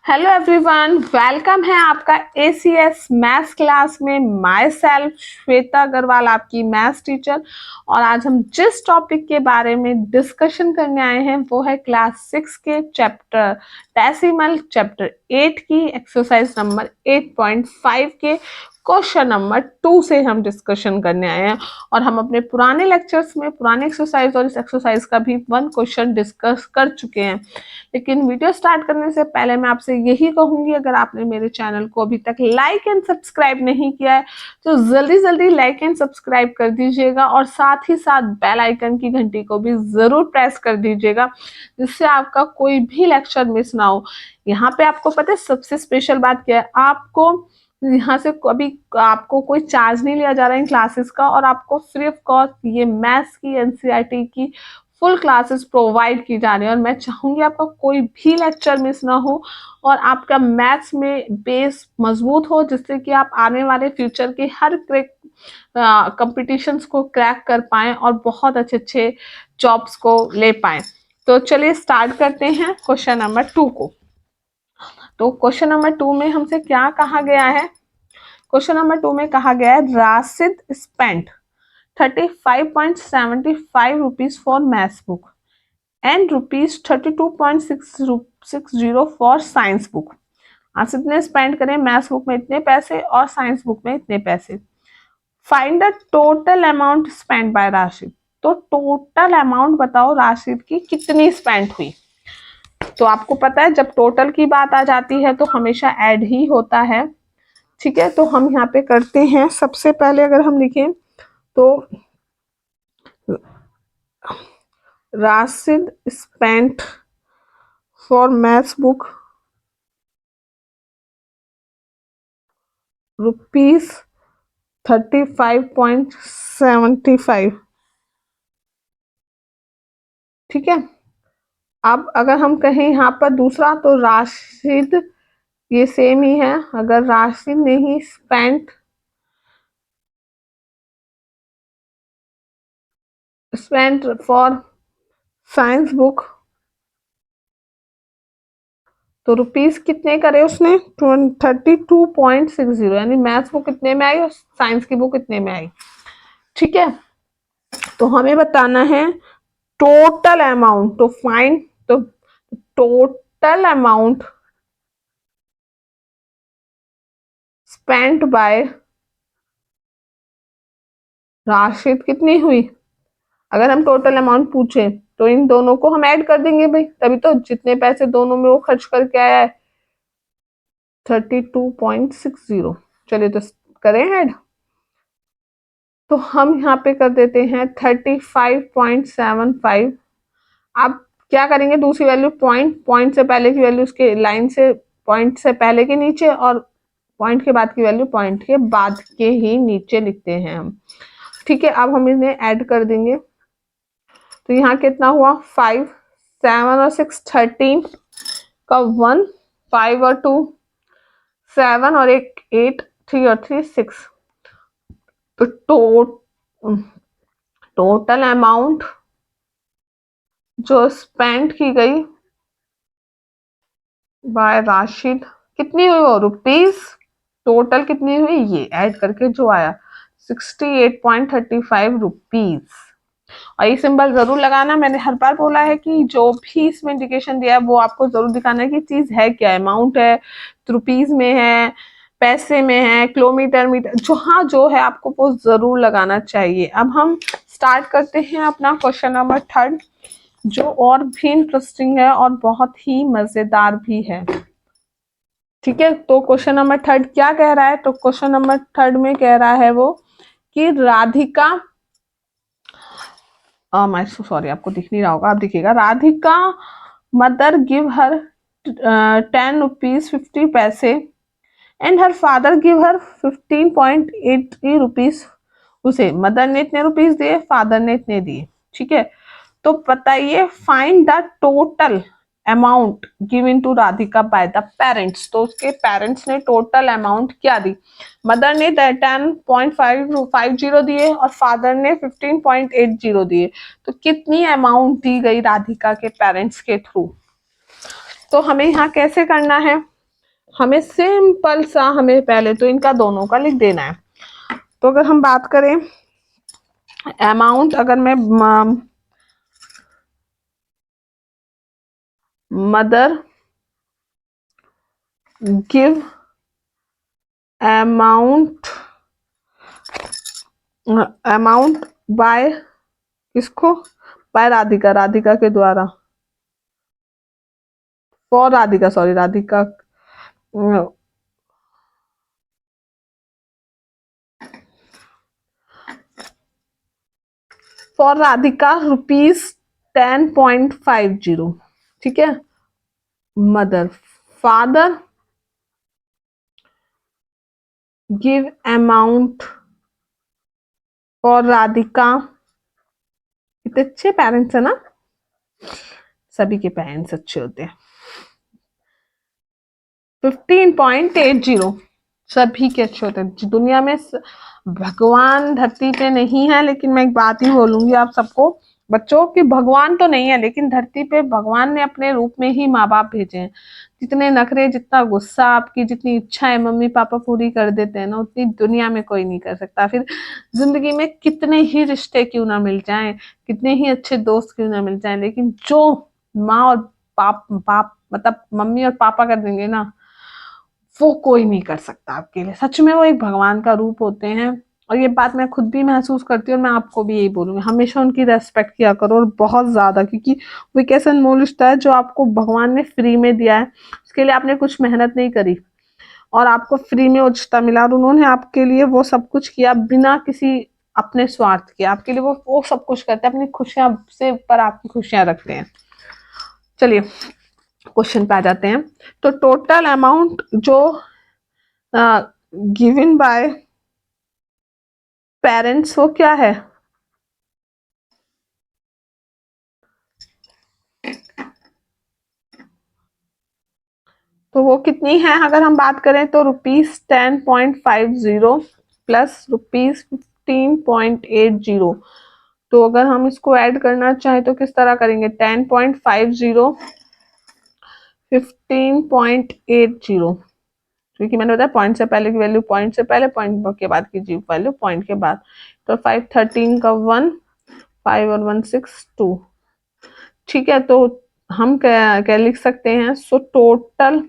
Hello everyone, welcome है आपका ACS maths class में। माई सेल्फ श्वेता अग्रवाल, आपकी मैथ्स टीचर। और आज हम जिस टॉपिक के बारे में डिस्कशन करने आए हैं वो है क्लास 6 के चैप्टर डेसिमल चैप्टर 8 की एक्सरसाइज नंबर 8.5 के क्वेश्चन नंबर 2 से हम डिस्कशन करने आए हैं। और हम अपने पुराने लेक्चर्स में पुराने एक्सरसाइज और इस एक्सरसाइज का भी 1 क्वेश्चन डिस्कस कर चुके हैं। लेकिन वीडियो स्टार्ट करने से पहले मैं आपसे यही कहूंगी, अगर आपने मेरे चैनल को अभी तक लाइक एंड सब्सक्राइब नहीं किया है तो जल्दी जल्दी लाइक एंड सब्सक्राइब कर दीजिएगा और साथ ही साथ बेल आइकन की घंटी को भी जरूर प्रेस कर दीजिएगा, जिससे आपका कोई भी लेक्चर मिस ना हो। यहाँ पे आपको पता है सबसे स्पेशल बात क्या है, आपको यहाँ से अभी आपको कोई चार्ज नहीं लिया जा रहा है इन क्लासेस का, और आपको फ्री ऑफ कॉस्ट ये मैथ्स की एनसीईआरटी की फुल क्लासेस प्रोवाइड की जा रही है। और मैं चाहूंगी आपका कोई भी लेक्चर मिस ना हो और आपका मैथ्स में बेस मजबूत हो, जिससे कि आप आने वाले फ्यूचर के हर कंपटीशंस को क्रैक कर पाएं और बहुत अच्छे अच्छे जॉब्स को ले पाएं। तो चलिए स्टार्ट करते हैं क्वेश्चन नंबर 2 को। तो क्वेश्चन नंबर 2 में हमसे क्या कहा गया है? क्वेश्चन नंबर 2 में कहा गया है Rashid spent 35.75 rupees for maths book and rupees 32.60 for science book. आप इतने स्पेंड करें मैथ्स बुक में इतने पैसे और साइंस बुक में इतने पैसे। Find the total amount spend by Rashid. तो टोटल अमाउंट बताओ राशिद की कितनी स्पेंड हुई। तो आपको पता है जब टोटल की बात आ जाती है तो हमेशा ऐड ही होता है। ठीक है, तो हम यहाँ पे करते हैं। सबसे पहले अगर हम लिखें तो Rashid spent for maths book rupees 35.75। ठीक है, अब अगर हम कहें यहाँ पर दूसरा तो राशिद ये सेम ही है। अगर राशिद ने ही स्पेंट फॉर साइंस बुक तो रुपीस कितने करे उसने 32.60, यानी मैथ्स बुक कितने में आई और साइंस की बुक कितने में आई। ठीक है, तो हमें बताना है टोटल अमाउंट। तो फाइंड तो total amount spent by Rashid कितनी हुई। अगर हम टोटल अमाउंट पूछे तो इन दोनों को हम ऐड कर देंगे भाई, तभी तो जितने पैसे दोनों में वो खर्च करके आया है 32.60। चलिए तो करें ऐड। तो हम यहाँ पे कर देते हैं 35.75। आप क्या करेंगे, दूसरी वैल्यू पॉइंट से पहले की वैल्यू उसके लाइन से पॉइंट से पहले के नीचे और पॉइंट के बाद की वैल्यू पॉइंट के बाद के ही नीचे लिखते हैं हम। ठीक है, अब हम इन्हें ऐड कर देंगे। तो यहाँ कितना हुआ 5, 7 और 6 13 का 1, 5 और 2 7 और 1 8, 3 और 3 6। तो टोटल अमाउंट जो स्पेंड की गई बाय राशिद कितनी हुई, वो रुपीज टोटल कितनी हुई ये ऐड करके जो आया 68.35 रुपीज। और ये सिंबल जरूर लगाना, मैंने हर बार बोला है कि जो भी इसमें इंडिकेशन दिया है वो आपको जरूर दिखाना है कि चीज है क्या, अमाउंट है रुपीज में है, पैसे में है, किलोमीटर मीटर, जहाँ जो है आपको वो जरूर लगाना चाहिए। अब हम स्टार्ट करते हैं अपना क्वेश्चन नंबर 3, जो और भी इंटरेस्टिंग है और बहुत ही मजेदार भी है। ठीक है, तो क्वेश्चन नंबर 3 क्या कह रहा है? तो क्वेश्चन नंबर 3 में कह रहा है वो कि राधिका, मैं सॉरी आपको दिख नहीं रहा होगा, आप दिखेगा। Radhika mother give her 10 rupees 50 पैसे and her father give her 15.80 rupees. उसे मदर ने इतने रुपीज दिए, फादर ने इतने दिए। ठीक है, तो बताइए find the total amount given to Radhika by the parents. तो उसके पेरेंट्स ने टोटल अमाउंट क्या दी। मदर ने 10.50 दिए और फादर ने 15.80 दिए। तो कितनी अमाउंट दी गई राधिका के पेरेंट्स के थ्रू। तो हमें यहाँ कैसे करना है, हमें सिंपल सा हमें पहले तो इनका दोनों का लिख देना है। तो अगर हम बात करें अमाउंट, अगर मैं mother give amount, amount by किसको, बाय राधिका, राधिका के द्वारा, for Radhika, sorry Radhika, for Radhika ₹10.50। ठीक है, mother, father give amount for Radhika. कितने अच्छे पेरेंट्स है ना, सभी के पेरेंट्स अच्छे होते हैं। 15.80, सभी के अच्छे होते हैं। दुनिया में भगवान धरती पे नहीं है, लेकिन मैं एक बात ही बोलूंगी आप सबको, बच्चों की भगवान तो नहीं है, लेकिन धरती पे भगवान ने अपने रूप में ही माँ बाप भेजे हैं। जितने नखरे, जितना गुस्सा, आपकी जितनी इच्छाएं मम्मी पापा पूरी कर देते हैं ना, उतनी दुनिया में कोई नहीं कर सकता। फिर जिंदगी में कितने ही रिश्ते क्यों ना मिल जाएं, कितने ही अच्छे दोस्त क्यों ना मिल जाएं, लेकिन जो माँ और बाप मतलब मम्मी और पापा कर देंगे ना, वो कोई नहीं कर सकता आपके लिए। सच में वो एक भगवान का रूप होते हैं। और ये बात मैं खुद भी महसूस करती हूँ, और मैं आपको भी यही बोलूंगी, हमेशा उनकी रेस्पेक्ट किया करो, और बहुत ज्यादा, क्योंकि वो एक ऐसा अनमोल रिश्ता है जो आपको भगवान ने फ्री में दिया है। उसके लिए आपने कुछ मेहनत नहीं करी, और आपको फ्री में वो रिश्ता मिला, और उन्होंने आपके लिए वो सब कुछ किया बिना किसी अपने स्वार्थ के। आपके लिए वो सब कुछ करते हैं, अपनी खुशियां से ऊपर आपकी खुशियां रखते हैं। चलिए क्वेश्चन पे आ जाते हैं। तो टोटल अमाउंट जो गिवन बाय पेरेंट्स, वो क्या है, तो वो कितनी है, अगर हम बात करें तो ₹10.50 प्लस ₹15.80। तो अगर हम इसको ऐड करना चाहें तो किस तरह करेंगे, 10.50 15.80, क्योंकि मैंने बताया पॉइंट से पहले की वैल्यू पॉइंट से पहले, पॉइंट के बाद की जी वैल्यू पॉइंट के बाद। तो 513 का 1, 5 और 1 6 2। ठीक है, तो हम क्या क्या लिख सकते हैं, so total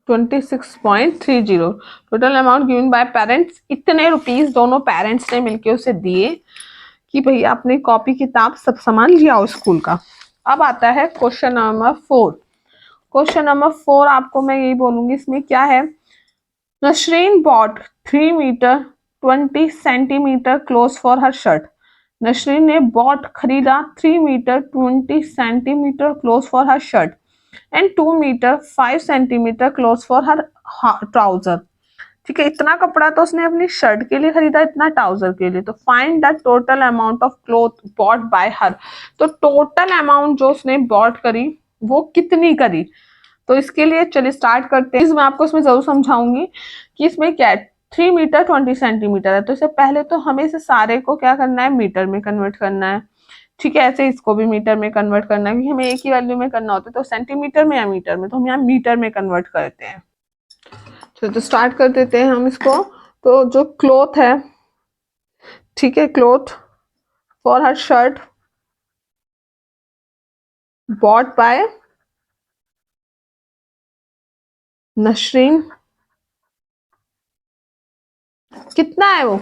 26.30 total amount given by parents. इतने रुपीस दोनों पेरेंट्स ने मिलके उसे दिए कि भैया अपनी कॉपी किताब सब सामान लिया आओ स्कूल का। अब आता है क्वेश्चन नंबर 4। क्वेश्चन नंबर 4 आपको मैं यही बोलूंगी, इसमें क्या है, Nasreen bought 3 metre 20 centimetre cloth for her shirt. Nasreen ने बॉट खरीदा 3 metre 20 centimetre cloth for her shirt and 2 metre 5 centimetre cloth for her trouser. ठीक है, इतना कपड़ा तो उसने अपनी शर्ट के लिए खरीदा, इतना ट्राउजर के लिए। तो find the total amount of cloth bought by हर। तो टोटल अमाउंट जो उसने बॉट करी वो कितनी करी। तो इसके लिए चलिए स्टार्ट करते हैं। मैं आपको इसमें जरूर समझाऊंगी कि इसमें क्या है। 3 मीटर 20 सेंटीमीटर है, तो इससे पहले तो हमें इसे सारे को क्या करना है, मीटर में कन्वर्ट करना है। ठीक है, ऐसे इसको भी मीटर में कन्वर्ट करना है, क्योंकि हमें एक ही वैल्यू में करना होता है, तो सेंटीमीटर में या मीटर में, तो हम यहाँ मीटर में कन्वर्ट करते हैं। तो स्टार्ट कर देते हैं हम इसको। तो जो क्लोथ है, ठीक है, cloth for her shirt bought by Nasreen, कितना है वो,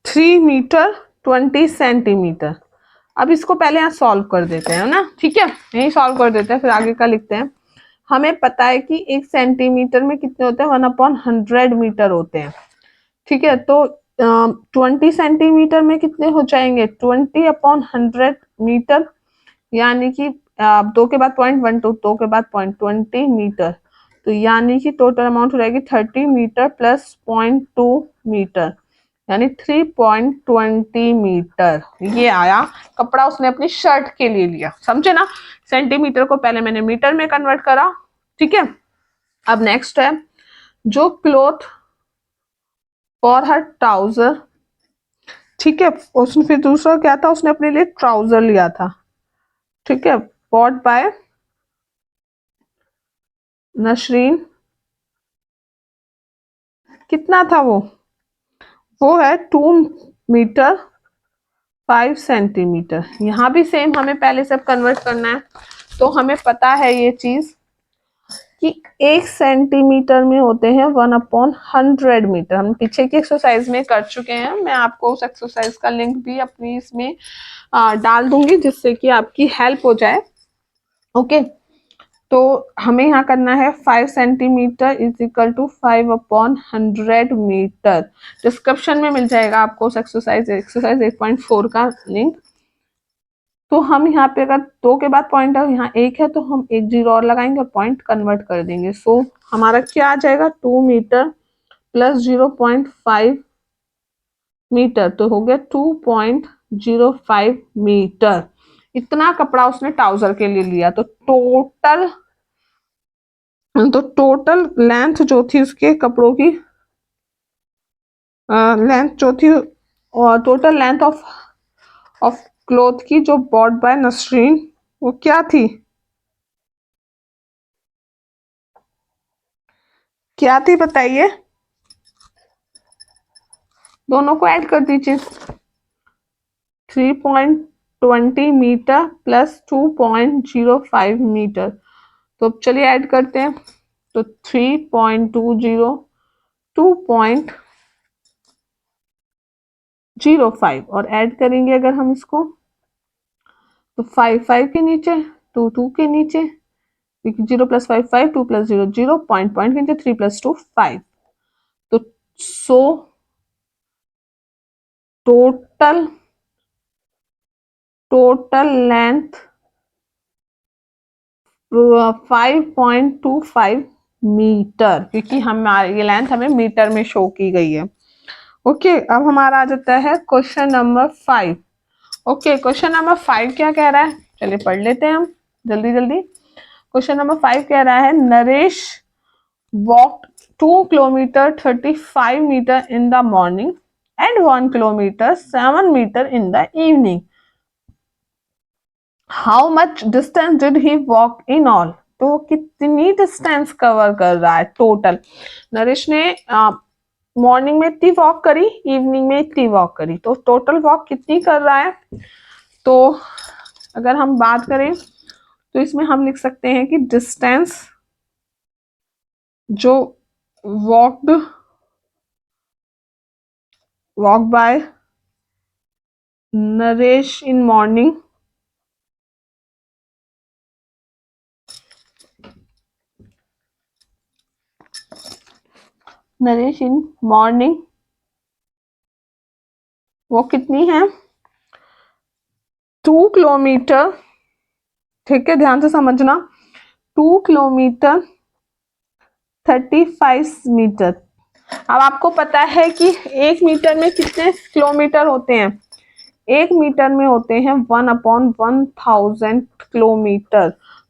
3 मीटर 20 सेंटीमीटर। अब इसको पहले यहाँ सॉल्व कर देते हैं ना, ठीक है, यही सॉल्व कर देते हैं, फिर आगे का लिखते हैं। हमें पता है कि 1 सेंटीमीटर में कितने होते हैं, 1/100 मीटर होते हैं। ठीक है, तो 20 सेंटीमीटर में कितने हो जाएंगे, 20/100 मीटर, यानी कि 2 के बाद पॉइंट 1 2, 2 के बाद पॉइंट 20 मीटर। तो यानी कि टोटल अमाउंट हो जाएगी 30 मीटर प्लस 0.2 मीटर, यानी 3.20 मीटर ये आया। कपड़ा उसने अपनी शर्ट के लिए लिया, समझे ना। सेंटीमीटर को पहले मैंने मीटर में कन्वर्ट करा, ठीक है। अब नेक्स्ट है जो क्लोथ फॉर हर ट्राउजर, ठीक है। उसने फिर दूसरा क्या था, उसने अपने लिए ट्राउजर लिया था, ठीक है। बॉट बाय नसरीन, कितना था वो है 2 मीटर 5 सेंटीमीटर। यहाँ भी सेम हमें पहले सब कन्वर्ट करना है। तो हमें पता है ये चीज कि 1 सेंटीमीटर में होते हैं 1/100 मीटर। हम पीछे की एक्सरसाइज में कर चुके हैं, मैं आपको उस एक्सरसाइज का लिंक भी अपनी इसमें डाल दूंगी जिससे कि आपकी हेल्प हो जाए। ओके, तो हमें यहाँ करना है 5 centimetre is equal to 5/100 metre. Description में मिल जाएगा आपको उस एक्सरसाइज 8.4 का लिंक। तो हम यहाँ पे अगर 2 के बाद पॉइंट है, यहाँ 1 है, तो हम 1 जीरो और लगाएंगे और पॉइंट कन्वर्ट कर देंगे। सो हमारा क्या आ जाएगा, 2 मीटर प्लस 0.5 मीटर, तो हो गया 2.05 मीटर। इतना कपड़ा उसने ट्राउजर के लिए लिया। तो टोटल लेंथ जो थी उसके कपड़ों की लेंथ जो थी, और टोटल लेंथ ऑफ क्लोथ की जो बॉट बाय नसरीन, वो क्या थी, क्या थी बताइए। दोनों को ऐड कर दीजिए। 3.20 मीटर प्लस 2.05 मीटर। तो अब चलिए ऐड करते हैं। तो 3.20 2.05 और ऐड करेंगे अगर हम इसको, तो 5 के नीचे, 2 के नीचे, 0+5 2+0 0, पॉइंट के नीचे 3+2 5। तो सो टोटल लेंथ 5.25 मीटर, क्योंकि हमारी ये लेंथ हमें मीटर में शो की गई है। ओके, अब हमारा आ जाता है question number 5। Okay, question number 5 क्या कह रहा है, चलिए पढ़ लेते हैं हम जल्दी जल्दी। क्वेश्चन नंबर 5 कह रहा है Naresh walk 2 kilometre 35 metre in the morning and 1 kilometre 7 metre in the evening. How much distance did he walk in all. तो कितनी डिस्टेंस कवर कर रहा है टोटल। नरेश ने मॉर्निंग में इतनी वॉक करी, इवनिंग में इतनी वॉक करी, तो टोटल वॉक कितनी कर रहा है। तो अगर हम बात करें तो इसमें हम लिख सकते हैं कि डिस्टेंस जो walk bye Naresh in morning, Naresh in morning वो कितनी है, 2 किलोमीटर, ठीक है, ध्यान से समझना। 2 किलोमीटर 35 मीटर। अब आपको पता है कि 1 मीटर में कितने किलोमीटर होते हैं, 1 मीटर में होते हैं 1/1000 किलोमीटर।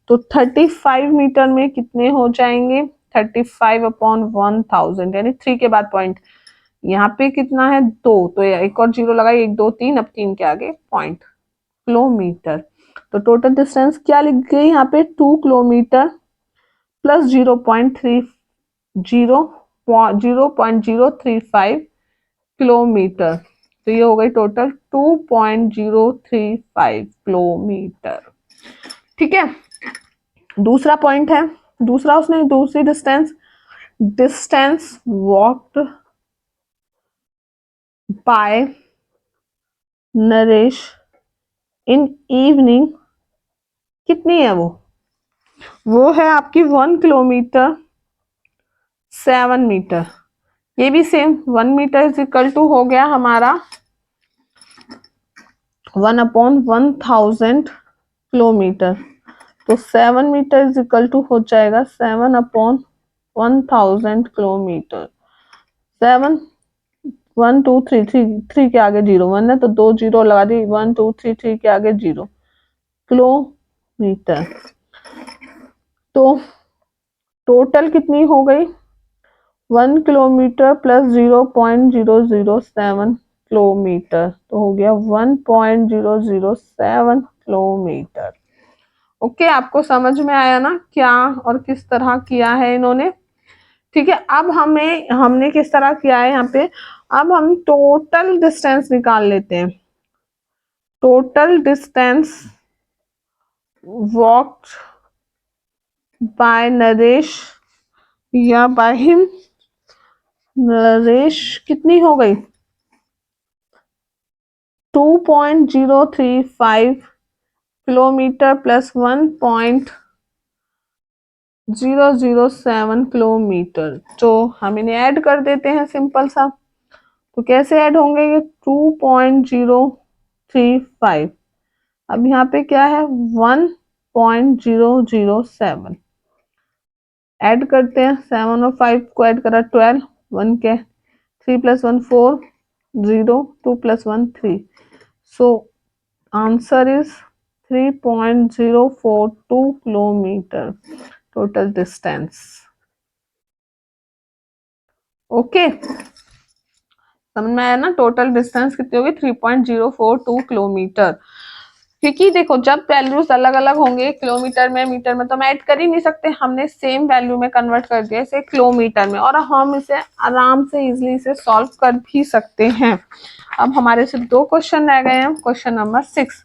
तो 35 मीटर में कितने हो जाएंगे, 35/1000, यानी 3 के बाद पॉइंट। यहाँ पे कितना है, 2, तो एक और जीरो लगाइए, 1 2 3, अब 3 के आगे पॉइंट, किलोमीटर। तो टोटल डिस्टेंस क्या लिख गई यहाँ पे, 2 किलोमीटर प्लस 0.035 किलोमीटर। तो ये हो गई टोटल 2.035 किलोमीटर, ठीक है। दूसरा पॉइंट है, दूसरा उसने दूसरी distance walked by Naresh in evening, कितनी है वो है आपकी 1 किलोमीटर 7 मीटर। ये भी same, 1 metre is equal to हो गया हमारा 1/1000 किलोमीटर। तो 7 मीटर इज इक्वल टू हो जाएगा 7/1000 किलोमीटर। 7 1 2 3 3 3 के आगे 0 1 है तो 2 0 लगा दी, 1 2 3 3 के आगे 0 किलोमीटर। तो टोटल कितनी हो गई 1 किलोमीटर प्लस 0.007 किलोमीटर, तो हो गया 1.007 किलोमीटर। ओके, आपको समझ में आया ना क्या और किस तरह किया है इन्होंने। ठीक है, अब हमने किस तरह किया है यहाँ पे। अब हम टोटल डिस्टेंस निकाल लेते हैं। Total distance walked by Naresh या बाय हिम, नरेश कितनी हो गई 2.035 किलोमीटर प्लस 1.007 किलोमीटर। तो हम इन्हें ऐड कर देते हैं सिंपल सा। तो कैसे ऐड होंगे ये 2.035, अब यहाँ पे क्या है 1.007 ऐड करते हैं। 7 और 5 को ऐड करा 12, 1 के 3 + 1 4 0 2 + 1 3, so answer is 3.042 kilometre total distance. Okay, समझ में आया ना। टोटल डिस्टेंस कितनी होगी 3.042 किलोमीटर। क्योंकि देखो जब वैल्यूज अलग अलग होंगे किलोमीटर में मीटर में तो हम ऐड कर ही नहीं सकते, हमने सेम वैल्यू में कन्वर्ट कर दिया इसे किलोमीटर में, और हम इसे आराम से इजीली से सॉल्व कर भी सकते हैं। अब हमारे से 2 क्वेश्चन रह गए हैं। क्वेश्चन नंबर 6,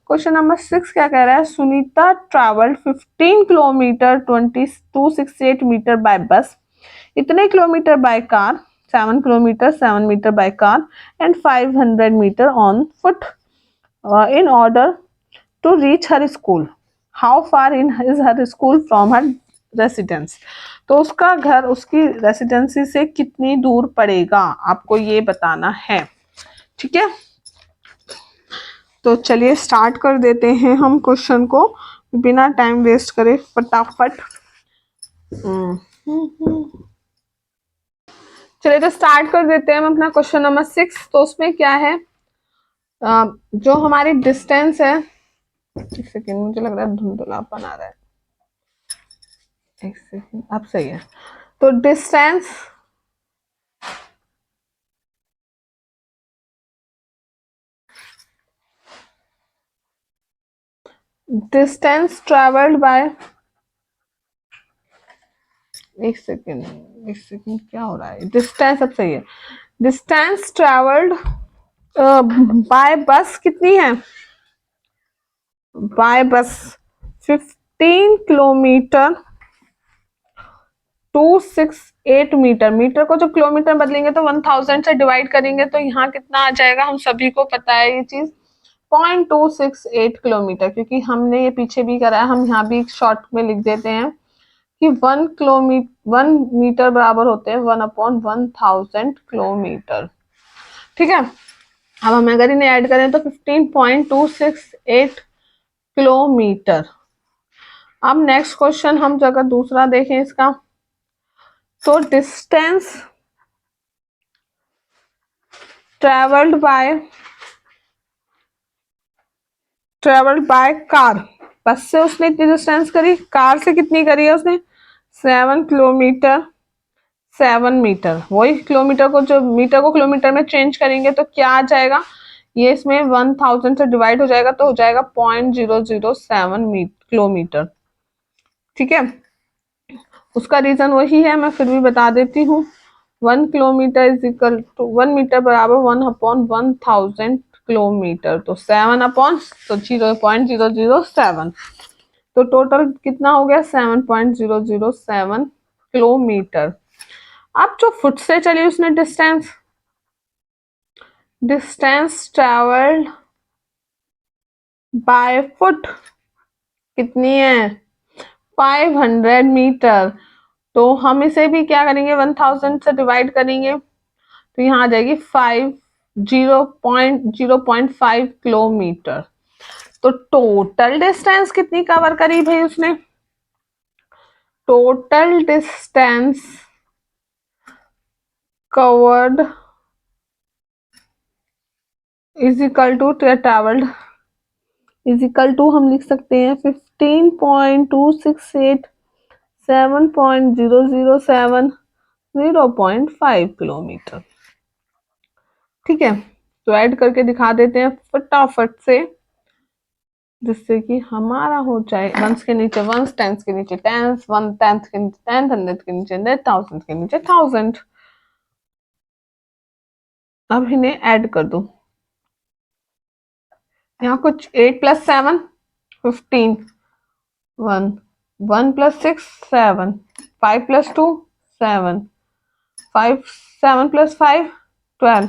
क्वेश्चन नंबर 6 क्या कह रहा है, Sunita travelled 15 kilometre 2268 metre by bus, इतने kilometre by car, 7 kilometre 7 metre by car and 500 metre on foot in order to reach her school. How far is her school from her residence? तो उसका घर उसकी residency से कितनी दूर पड़ेगा, आपको ये बताना है। ठीक है, तो चलिए स्टार्ट कर देते हैं हम क्वेश्चन को बिना टाइम वेस्ट करे फटाफट। चलिए तो स्टार्ट कर देते हैं हम अपना क्वेश्चन नंबर 6। तो उसमें क्या है, जो हमारी डिस्टेंस है, एक सेकेंड मुझे लग रहा है धुंधलापन आ रहा है, एक सेकेंड अब सही है। तो डिस्टेंस ट्रेवल्ड बाय, एक सेकेंड क्या हो रहा है, डिस्टेंस अब सही है। डिस्टेंस ट्रेवल्ड बाय बस कितनी है, बाय बस 15 किलोमीटर 268 मीटर। मीटर को जो किलोमीटर बदलेंगे तो 1000 से डिवाइड करेंगे तो यहाँ कितना आ जाएगा, हम सभी को पता है ये चीज 0.268 किलोमीटर, क्योंकि हमने ये पीछे भी करा है, हम यहाँ भी शॉर्ट में लिख देते हैं कि 1 मीटर बराबर होते हैं 1/1000 किलोमीटर। ठीक है, अब हम अगर इन्हें ऐड करें तो 15.268 किलोमीटर। अब नेक्स्ट क्वेश्चन हम अगर दूसरा देखें इसका, तो डिस्टेंस ट्रेवल्ड बाय कार, बस से उसने इतनी डिस्टेंस करी, कार से कितनी करी है उसने 7 किलोमीटर 7 मीटर। वही किलोमीटर को, जो मीटर को किलोमीटर में चेंज करेंगे तो क्या आ जाएगा, ये इसमें 1000 से डिवाइड हो जाएगा तो हो जाएगा 0.007 किलोमीटर। ठीक है, उसका रीजन वही है, मैं फिर भी बता देती हूँ। 1 kilometre is equal to 1 metre बराबर 1/1000 किलोमीटर, तो 0.007, तो टोटल कितना हो गया 7.007 किलोमीटर। अब जो फुट से चली उसने डिस्टेंस ट्रेवल्ड बाय फुट कितनी है 500 मीटर, तो हम इसे भी क्या करेंगे 1000 से डिवाइड करेंगे तो यहाँ आ जाएगी 0.5 किलोमीटर। तो टोटल डिस्टेंस कितनी कवर करी भाई उसने, total distance covered is equal to travelled is equal to हम लिख सकते हैं 15.268 7.007 0.5 किलोमीटर। ठीक है, तो ऐड करके दिखा देते हैं फटाफट से, जिससे कि हमारा हो जाए वंस के नीचे वंस, टेंस के नीचे टेंस, वन टेंथ के नीचे टेंथ, हंड्रेड के नीचे हंड्रेड, थाउजेंड के नीचे थाउजेंड। अब इन्हें ऐड कर दो। यहाँ कुछ 8 plus 7 15, 1 1 plus 6 7, 5 plus 2 7, 5 7 plus 5 12,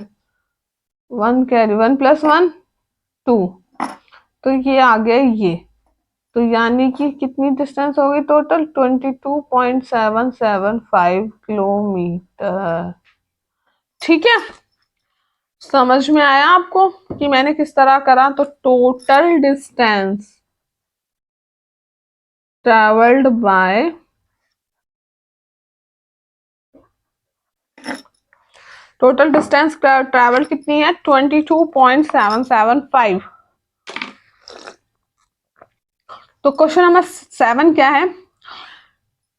1 carry 1 plus 1 2। तो ये आ गया ये, तो यानी कि कितनी डिस्टेंस हो गई टोटल 22.775 किलोमीटर। ठीक है, समझ में आया आपको कि मैंने किस तरह करा? तो total distance travelled by total distance travel कितनी है 22.775। तो क्वेश्चन नंबर 7 क्या है?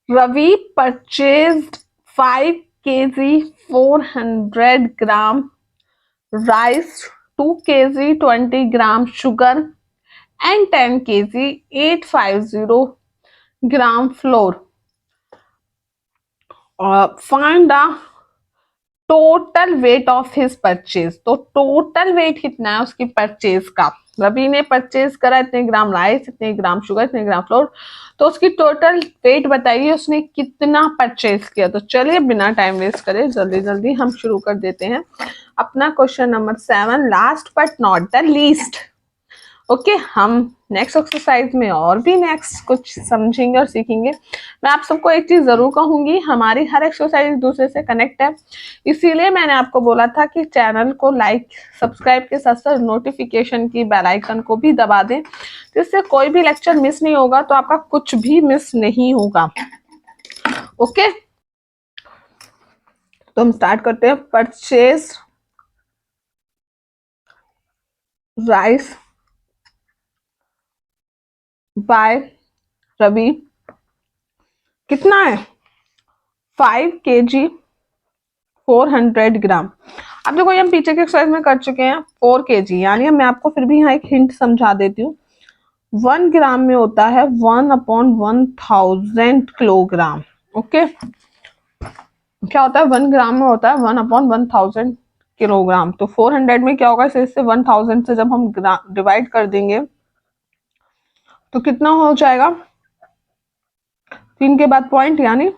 Ravi purchased 5 kg 400 gram rice, 2 kg 20 gram sugar and 10 kg 850 gram flour. Find the total weight of his purchase. तो टोटल वेट कितना है उसकी परचेज का? रवि ने परचेज करा इतने ग्राम राइस, इतने ग्राम शुगर, इतने ग्राम फ्लोर, तो उसकी टोटल वेट बताइए उसने कितना परचेज किया। तो चलिए बिना टाइम वेस्ट करे जल्दी जल्दी हम शुरू कर देते हैं अपना question number 7, last but not the least. Okay, हम नेक्स्ट एक्सरसाइज में और भी नेक्स्ट कुछ समझेंगे और सीखेंगे। मैं आप सबको एक चीज जरूर कहूंगी, हमारी हर एक्सरसाइज एक दूसरे से कनेक्ट है, इसीलिए मैंने आपको बोला था कि चैनल को लाइक सब्सक्राइब के साथ साथ नोटिफिकेशन की बेल आइकन को भी दबा दें, जिससे कोई भी लेक्चर मिस नहीं होगा, तो आपका कुछ भी मिस नहीं होगा। ओके, तो हम स्टार्ट करते हैं। परचेज राइस बाय रवि कितना है 5 kg 400 ग्राम। अब देखो ये हम पीछे के एक्सरसाइज में कर चुके हैं 4 kg, यानी मैं आपको फिर भी यहाँ एक हिंट समझा देती हूँ। 1 ग्राम में होता है 1/1000 किलोग्राम। ओके, क्या होता है 1 ग्राम में होता है 1/1000 किलोग्राम। तो 400 में क्या होगा, इससे 1000 से जब हम डिवाइड कर देंगे तो कितना हो जाएगा, 3 के बाद पॉइंट यानी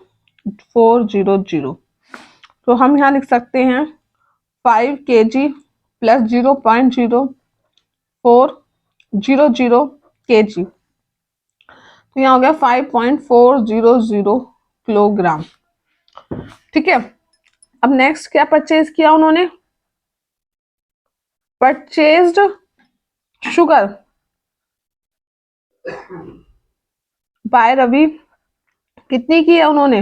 400। तो हम यहाँ लिख सकते हैं 5 kg प्लस 0.0400 kg, तो यहाँ हो गया 5.400 किलोग्राम। ठीक है, अब नेक्स्ट क्या परचेज किया उन्होंने? परचेज्ड शुगर बाय रवि, कितनी की है उन्होंने?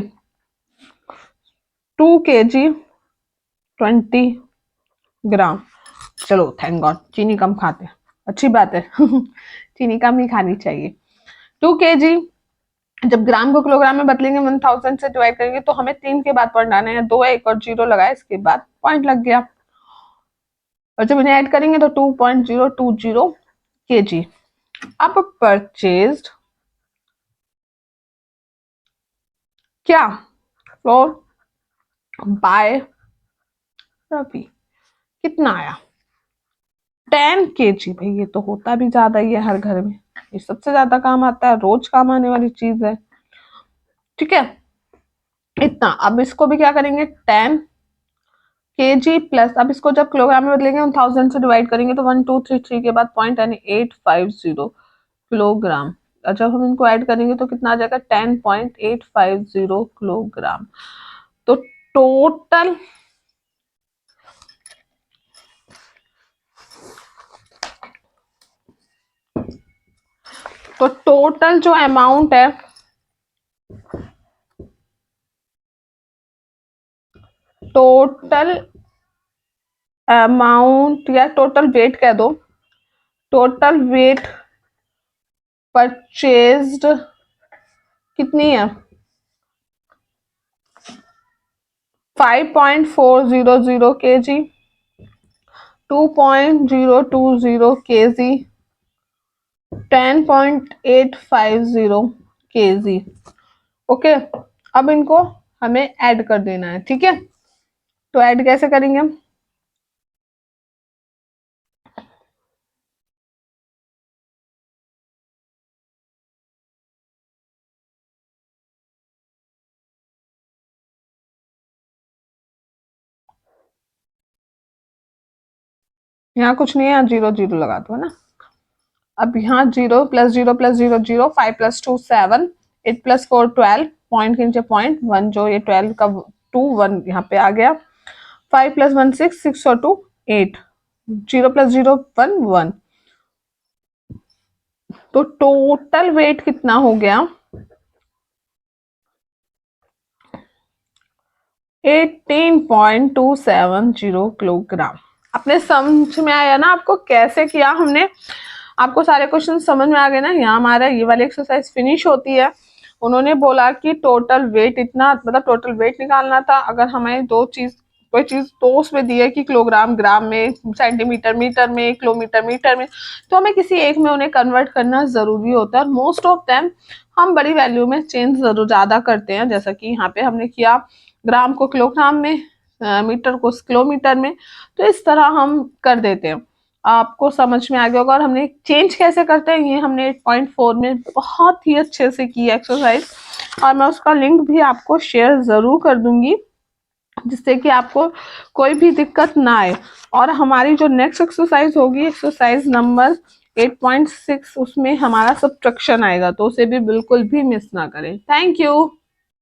2 kg 20 ग्राम। चलो थैंक गॉड, चीनी कम खाते हैं, अच्छी बात है चीनी कम ही खानी चाहिए। 2 kg, जब ग्राम को किलोग्राम में बदलेंगे 1000 से डिवाइड करेंगे तो हमें 3 के बाद पॉइंट आने हैं, 2 है एक और 0 लगाए, इसके बाद पॉइंट लग गया, और जब इन्हें ऐड करेंगे तो 2.020 kg। अब परचेज्ड क्या फ्लोर बाय रवि कितना आया 10 kg। भाई ये तो होता भी ज्यादा ही है, हर घर में ये सबसे ज्यादा काम आता है, रोज काम आने वाली चीज है। ठीक है, इतना। अब इसको भी क्या करेंगे 10 kg प्लस, अब इसको जब किलोग्राम में बदलेंगे 1000 से डिवाइड करेंगे तो 1 2 3 3 के बाद पॉइंट यानी 850 किलोग्राम। और जब हम इनको ऐड करेंगे तो कितना आ जाएगा 10.850 किलोग्राम। तो टोटल जो अमाउंट है टोटल अमाउंट या टोटल वेट कह दो, टोटल वेट परचेज्ड कितनी है, 5.400 kg, 2.020 kg, 10.850 kg। ओके, अब इनको हमें ऐड कर देना है, ठीक है। तो ऐड कैसे करेंगे हम, यहाँ कुछ नहीं है, यहाँ 0 0 लगा दो, है ना। अब यहाँ 0 + 0 + 0 0, 5 + 2 7, 8 + 4 12, पॉइंट के नीचे पॉइंट 1, जो ये 12 का 2 1 यहाँ पे आ गया। 5 + 1 6, 6 और 2 8, 0 + 0 1 1। तो टोटल वेट कितना हो गया, 18.270 किलोग्राम। अपने समझ में आया ना आपको कैसे किया हमने, आपको सारे क्वेश्चन समझ में आ गए ना। यहाँ हमारा ये वाली एक्सरसाइज फिनिश होती है। उन्होंने बोला कि टोटल वेट इतना, मतलब टोटल वेट निकालना था। अगर हमें कोई चीज तो उसमें दी है कि किलोग्राम ग्राम में, सेंटीमीटर मीटर में, किलोमीटर मीटर में, तो हमें किसी एक में उन्हें कन्वर्ट करना जरूरी होता है। मोस्ट ऑफ टाइम हम बड़ी वैल्यू में चेंज जरूर ज्यादा करते हैं, जैसा कि यहाँ पे हमने किया, ग्राम को किलोग्राम में, मीटर को किलोमीटर में, तो इस तरह हम कर देते हैं। आपको समझ में आ गया होगा। और हमने चेंज कैसे करते हैं ये हमने 8.4 में बहुत ही अच्छे से की एक्सरसाइज, और मैं उसका लिंक भी आपको शेयर जरूर कर दूंगी, जिससे कि आपको कोई भी दिक्कत ना आए। और हमारी जो नेक्स्ट एक्सरसाइज होगी, एक्सरसाइज नंबर 8.6, उसमें हमारा सब्ट्रैक्शन आएगा, तो उसे भी बिल्कुल भी मिस ना करें। Thank you.